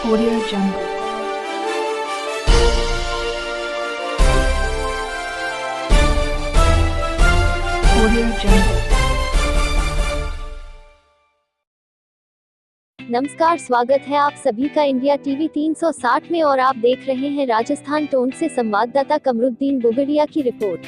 Audio Jungle. Audio Jungle. नमस्कार, स्वागत है आप सभी का इंडिया टीवी 360 में और आप देख रहे हैं राजस्थान टोंक से संवाददाता कमरुद्दीन बुगड़िया की रिपोर्ट।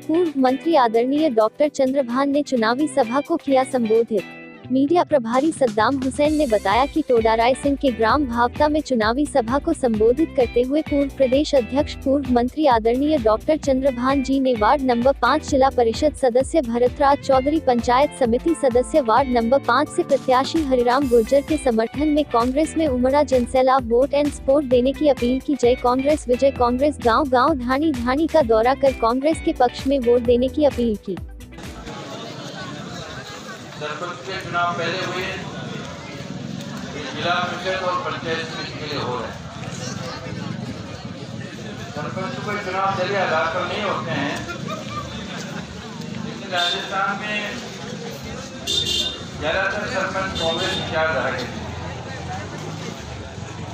पूर्व मंत्री आदरणीय डॉक्टर चंद्रभान ने चुनावी सभा को किया संबोधित। मीडिया प्रभारी सद्दाम हुसैन ने बताया कि टोडा रायसिंह के ग्राम भावता में चुनावी सभा को संबोधित करते हुए पूर्व प्रदेश अध्यक्ष पूर्व मंत्री आदरणीय डॉक्टर चंद्रभान जी ने वार्ड नंबर 5 जिला परिषद सदस्य भरतराज चौधरी, पंचायत समिति सदस्य वार्ड नंबर 5 से प्रत्याशी हरिराम गुर्जर के समर्थन में कांग्रेस में उमड़ा जनसैलाब, वोट एंड सपोर्ट देने की अपील की। जय कांग्रेस, विजय कांग्रेस, गाँव गाँव ढाणी ढाणी का दौरा कर कांग्रेस के पक्ष में वोट देने की अपील की। सरपंच के चुनाव पहले हुए, जिला परिषद और पंचायत समिति के लिए हो रहे हैं। सरपंच को चुनाव जरिए आधार नहीं होते हैं, लेकिन राजस्थान में ज्यादातर सरपंच कांग्रेस विचारधारा के थे।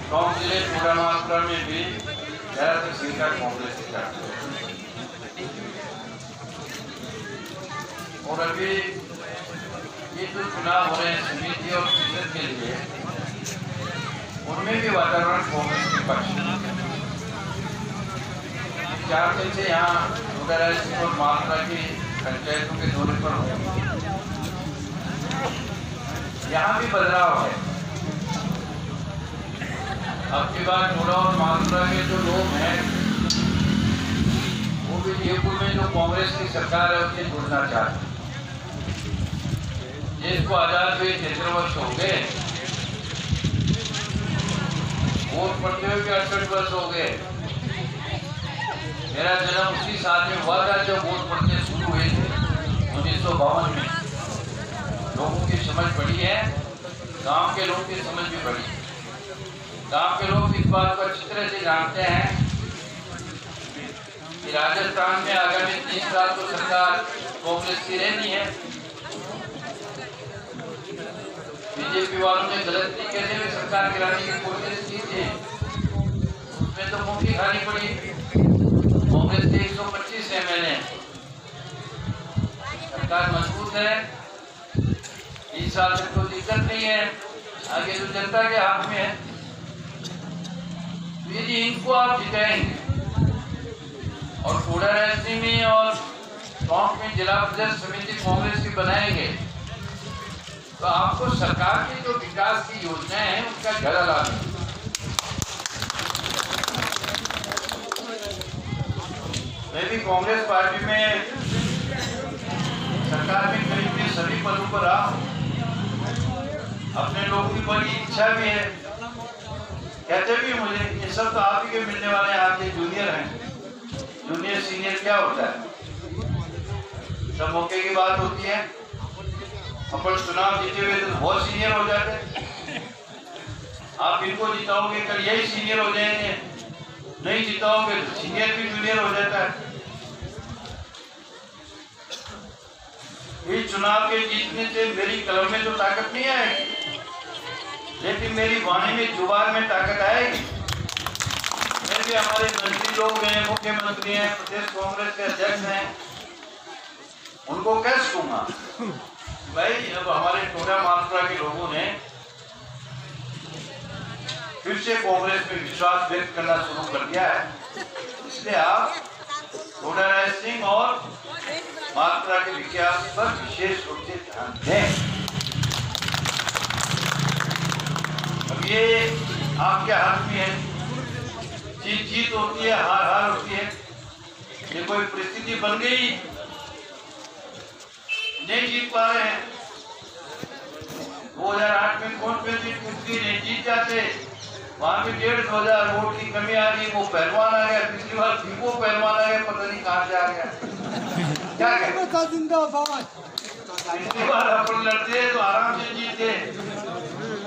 टोंक जिले टोडा मात्रा में भी ज्यादातर संख्या कांग्रेस विचारधारा। और अभी ये जो चुनाव हो रहे हैं समिति और परिषद के लिए, उनमें भी वातावरण कांग्रेस के पक्ष में। 4 दिन से यहाँ टोडा रायसिंह और मालपुरा की पंचायतों के दौरे पर हो, यहाँ भी बदलाव है। अब की बार टोडा और मालपुरा के जो लोग हैं, वो भी जयपुर में जो कांग्रेस की सरकार है उससे जुड़ना चाहते हैं। देश को आजाद हुए 73 वर्ष हो गए, वोट पड़ते हुए 68 वर्ष हो गए। मेरा जन्म उसी साल में हुआ था जब वोट पड़ने शुरू हुए थे 1952 में। लोगों की समझ बढ़ी है, गांव के लोगों की समझ भी बढ़ी। गांव के लोग इस बात को अच्छी तरह से जानते हैं कि राजस्थान में आगामी 3 साल तो सरकार कांग्रेस की रहनी है। बीजेपी वालों ने गलत तरीके से भी सरकार गिराने की कोशिश की थी, उसमें तो मुक्ति खानी पड़ी। कांग्रेस के 125 MLA, सरकार मजबूत है, 20 साल तक कोई दिक्कत नहीं है, आगे तो जनता के हाथ में है। यदि इनको आप जिताएंगे और टोडा रायसिंह में और टोंक में जिला परिषद समिति कांग्रेस की बनाएंगे तो आपको सरकार की जो विकास की योजनाएं हैं उसका ज्यादा लाभ है। मैं भी कांग्रेस पार्टी में सरकार में करीब सभी पदों पर रहा हूं। अपने लोगों की बड़ी इच्छा भी है, कहते भी मुझे ये सब तो आप ही के मिलने वाले हैं, आपके जूनियर हैं। जूनियर सीनियर क्या होता है, सब मौके की बात होती है। अपन चुनाव जीते हुए तो बहुत सीनियर हो जाते हैं, आप इनको जिताओगे कल यही सीनियर हो जाएंगे, नहीं जिताओगे तो सीनियर भी जूनियर हो जाता है। इस चुनाव के जीतने से मेरी कलम में तो ताकत नहीं आएगी, लेकिन मेरी वाणी में, जुबान में ताकत आएगी। मैं भी हमारे मंत्री लोग हैं, मुख्यमंत्री हैं, प्रदेश कांग्रेस के अध्यक्ष हैं, उनको कैसे कहूँगा भाई, अब हमारे टोडा मालपुरा के लोगों ने फिर से कांग्रेस में विश्वास व्यक्त करना शुरू कर दिया है, इसलिए आप टोडा रायसिंह और मालपुरा के विकास पर विशेष रूप से ध्यान दें। अब ये आपके हाथ में है, जीत होती है, हार होती है। ये कोई परिस्थिति बन गई, नहीं जीत पा रहे हैं। 2008 में कौन पे नहीं जीत जाते, वहां भी 1,500 वोट की कमी आ गई, वो पहलवान आ गया, पिछली बार फिर वो पहलवान आ गया, पता नहीं कहां से आ गया। क्या पिछली बार अपन लड़ते तो आराम से जीते,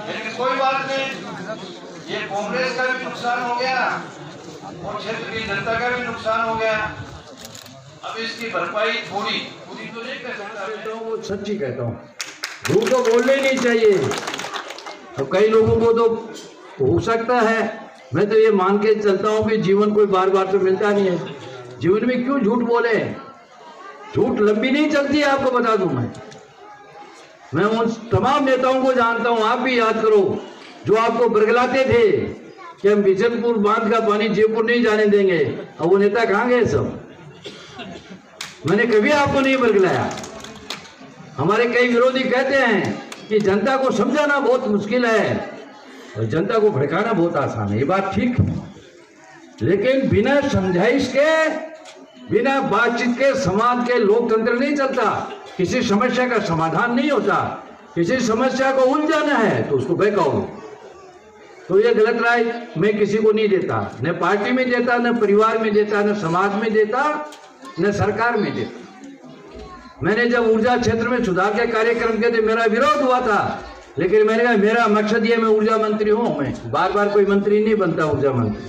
लेकिन कोई बात नहीं, ये कांग्रेस का भी नुकसान हो गया और क्षेत्र की जनता का भी नुकसान हो गया। अब इसकी भरपाई पूरी तो नहीं कर सकता। वो सच्ची कहता हूँ, झूठ तो बोलना ही नहीं चाहिए। तो कई लोगों को तो हो सकता है, मैं तो ये मान के चलता हूँ कि जीवन कोई बार बार तो मिलता नहीं है, जीवन में क्यों झूठ बोले। झूठ लंबी नहीं चलती है, आपको बता दूं मैं उन तमाम नेताओं को जानता हूं, आप भी याद करो, जो आपको बरगलाते थे कि हम बिशनपुर बांध का पानी जयपुर नहीं जाने देंगे। अब वो नेता कहाँ गए सब? मैंने कभी आपको नहीं बरगलाया। हमारे कई विरोधी कहते हैं कि जनता को समझाना बहुत मुश्किल है और जनता को भड़काना बहुत आसान है। ये बात ठीक है, लेकिन बिना समझाइश के, बिना बातचीत के समाज के लोकतंत्र नहीं चलता। किसी समस्या का समाधान नहीं होता। किसी समस्या को उलझाना है तो उसको बहकाओ। तो ये गलत राय मैं किसी को नहीं देता, न पार्टी में देता, न परिवार में देता, न समाज में देता, न सरकार में देता। मैंने जब ऊर्जा क्षेत्र में सुधार के कार्यक्रम के थे, मेरा विरोध हुआ था, लेकिन मैंने कहा मेरा मकसद ये, मैं ऊर्जा मंत्री हूँ, मैं बार बार कोई मंत्री नहीं बनता। ऊर्जा मंत्री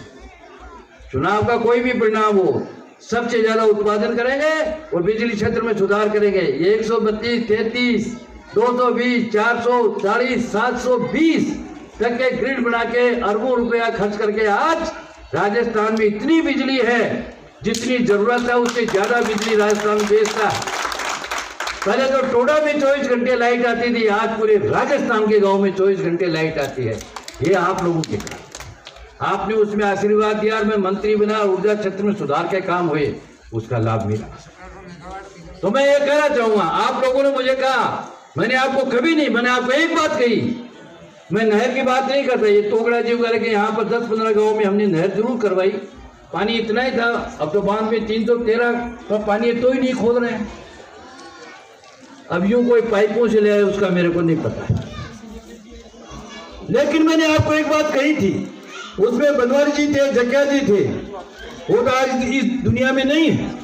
चुनाव का कोई भी परिणाम हो, सबसे ज्यादा उत्पादन करेंगे और बिजली क्षेत्र में सुधार करेंगे। 132, 33, 220, 440, 720 तक के ग्रिड बना के अरबों रुपया खर्च करके आज राजस्थान में इतनी बिजली है जितनी जरूरत है, उससे ज्यादा बिजली राजस्थान बेचता है। पहले तो टोडा में 24 घंटे लाइट आती थी, आज पूरे राजस्थान के गांव में 24 घंटे लाइट आती है। ये आप लोगों के कारण, आपने उसमें आशीर्वाद दिया, मैं मंत्री बना, ऊर्जा क्षेत्र में सुधार के काम हुए, उसका लाभ मिला। तो मैं ये कहना चाहूंगा, आप लोगों ने मुझे कहा, मैंने आपको कभी नहीं, मैंने आपको एक बात कही, मैं नहर की बात नहीं करता। ये तोगड़ा जी कह के यहाँ पर 10-15 गाँव में हमने नहर जरूर करवाई, पानी इतना ही था। अब तो बांध में 313 तो पानी तो ही नहीं खोद रहे हैं। अब यूं कोई पाइपों से ले आए उसका मेरे को नहीं पता है, लेकिन मैंने आपको एक बात कही थी, उसमें बनवारी जी थे, जग्या जी थे, वो तो आज इस दुनिया में नहीं है।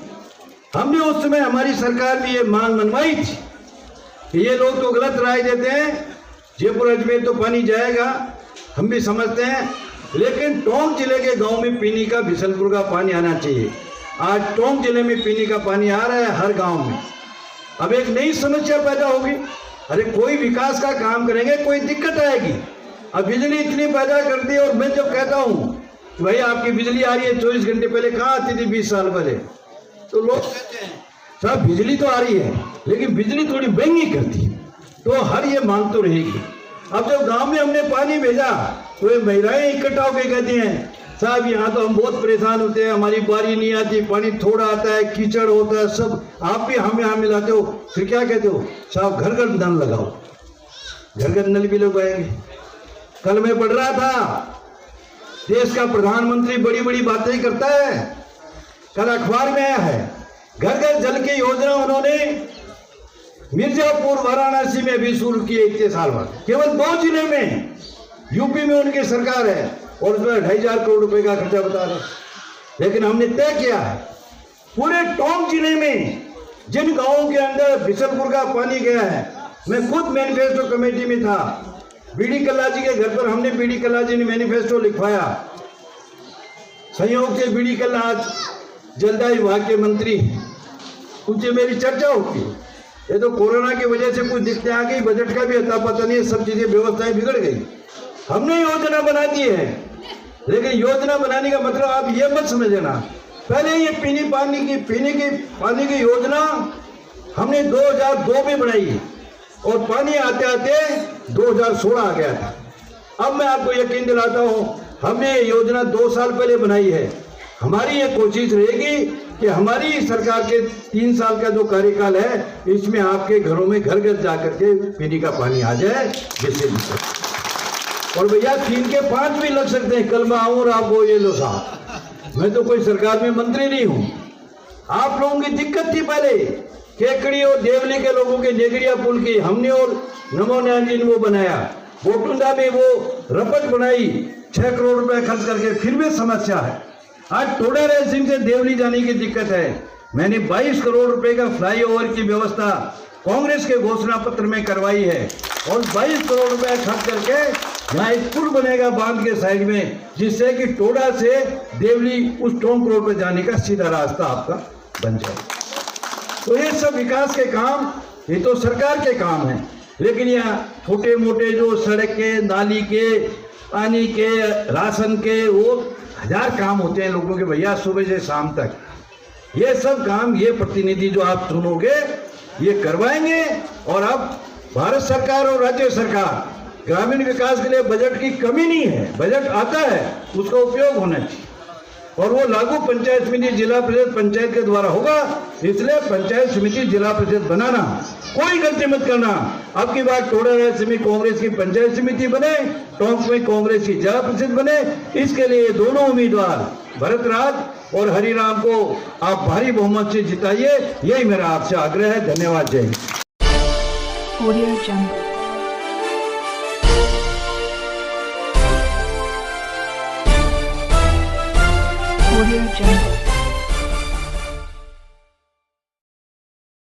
हमने उस समय, हमारी सरकार भी ये मांग मनवाई थी कि ये लोग तो गलत राय देते हैं, जयपुर अजमेर तो पानी जाएगा, हम भी समझते हैं, लेकिन टोंक जिले के गांव में पीने का, बिशनपुर का पानी आना चाहिए। आज टोंक जिले में पीने का पानी आ रहा है हर गांव में। अब एक नई समस्या पैदा होगी, अरे कोई विकास का काम करेंगे, कोई दिक्कत आएगी। अब बिजली इतनी पैदा कर दी, और मैं जब कहता हूँ भाई आपकी बिजली आ रही है 24 घंटे पहले कहाँ आती थी 20 साल पहले, तो लोग कहते हैं साहब बिजली तो आ रही है लेकिन बिजली थोड़ी महंगी करती है, तो हर ये मांग तो रहेगी। अब जब गांव में हमने पानी भेजा तो ये महिलाएं इकट्ठा होकर कहती हैं साहब यहाँ तो हम बहुत परेशान होते हैं, हमारी बारी नहीं आती, पानी थोड़ा आता है, कीचड़ होता है, सब आप भी हम यहाँ मिलाते हो। फिर क्या कहते हो साहब घर घर नल लगाओ, घर घर नल भी लगवाएंगे। कल मैं पढ़ रहा था, देश का प्रधानमंत्री बड़ी बड़ी बातें करता है, कल अखबार में आया है घर घर जल की योजना उन्होंने मिर्जापुर वाराणसी में भी शुरू की 21 साल बाद, केवल 2 जिले में। यूपी में उनकी सरकार है और उसमें 2,500 करोड़ रुपए का खर्चा बता रहे, लेकिन हमने तय किया है पूरे टोंक जिले में जिन गांवों के अंदर बिशनपुर का पानी गया है, मैं खुद मैनिफेस्टो कमेटी में था, बीडी कल्ला जी के घर पर हमने, बीडी कल्ला जी ने मैनिफेस्टो लिखवाया, संयोग से बीडी कल्ला आज जलदाय विभाग के मंत्री, उनसे मेरी चर्चा होती है। ये तो कोरोना की वजह से कुछ दिक्कतें आ गई, बजट का भी अता पता नहीं, सब चीजें व्यवस्थाएं बिगड़ गई। हमने योजना बना दी है, लेकिन योजना बनाने का मतलब आप ये मत समझना, पहले ये पीने पानी की योजना हमने 2002 में बनाई और पानी आते आते 2016 आ गया था। अब मैं आपको यकीन दिलाता हूँ, हमने ये योजना 2 साल पहले बनाई है। हमारी ये कोशिश रहेगी कि हमारी सरकार के 3 साल का जो कार्यकाल है, इसमें आपके घरों में घर घर जाकर के पीने का पानी आ जाए, जिससे और भैया 3 के 5 भी लग सकते हैं। कल मैं आऊँ और आपको ये लो साहब, मैं तो कोई सरकार में मंत्री नहीं हूँ। आप लोगों की दिक्कत थी पहले, केकड़ी और देवली के लोगों के नेगड़िया पुल की हमने और नमो नारायण जी ने वो बनाया, बोटुंडा में वो रपट बनाई 6 करोड़ रुपए खर्च करके, फिर भी समस्या है। आज टोडा रेसिंग से देवली जाने की दिक्कत है। मैंने 22 करोड़ रुपए का फ्लाईओवर की व्यवस्था कांग्रेस के घोषणा पत्र में करवाई है और 22 करोड़ रुपए खर्च करके यहाँ एक पुल बनेगा बांध के साइड में, जिससे कि टोडा से देवली उस टोंक रोड पर जाने का सीधा रास्ता आपका बन जाए। तो ये सब विकास के काम, ये तो सरकार के काम है, लेकिन यहाँ छोटे मोटे जो सड़क के, नाली के, पानी के, राशन के, वो 1000 काम होते हैं लोगों के भैया सुबह से शाम तक। ये सब काम ये प्रतिनिधि जो आप चुनोगे ये करवाएंगे। और अब भारत सरकार और राज्य सरकार ग्रामीण विकास के लिए बजट की कमी नहीं है, बजट आता है, उसका उपयोग होना चाहिए और वो लागू पंचायत समिति, जिला परिषद, पंचायत के द्वारा होगा। इसलिए पंचायत समिति, जिला परिषद बनाना, कोई गलती मत करना। अब की बार टोडा राज्य में कांग्रेस की पंचायत समिति बने, टोंक में कांग्रेस की जिला परिषद बने। इसके लिए दोनों उम्मीदवार भरत राज और हरिराम को आप भारी बहुमत से जिताइए, यही मेरा आपसे आग्रह है। धन्यवाद। जय Hind. Audio Jungle. Audio Jungle.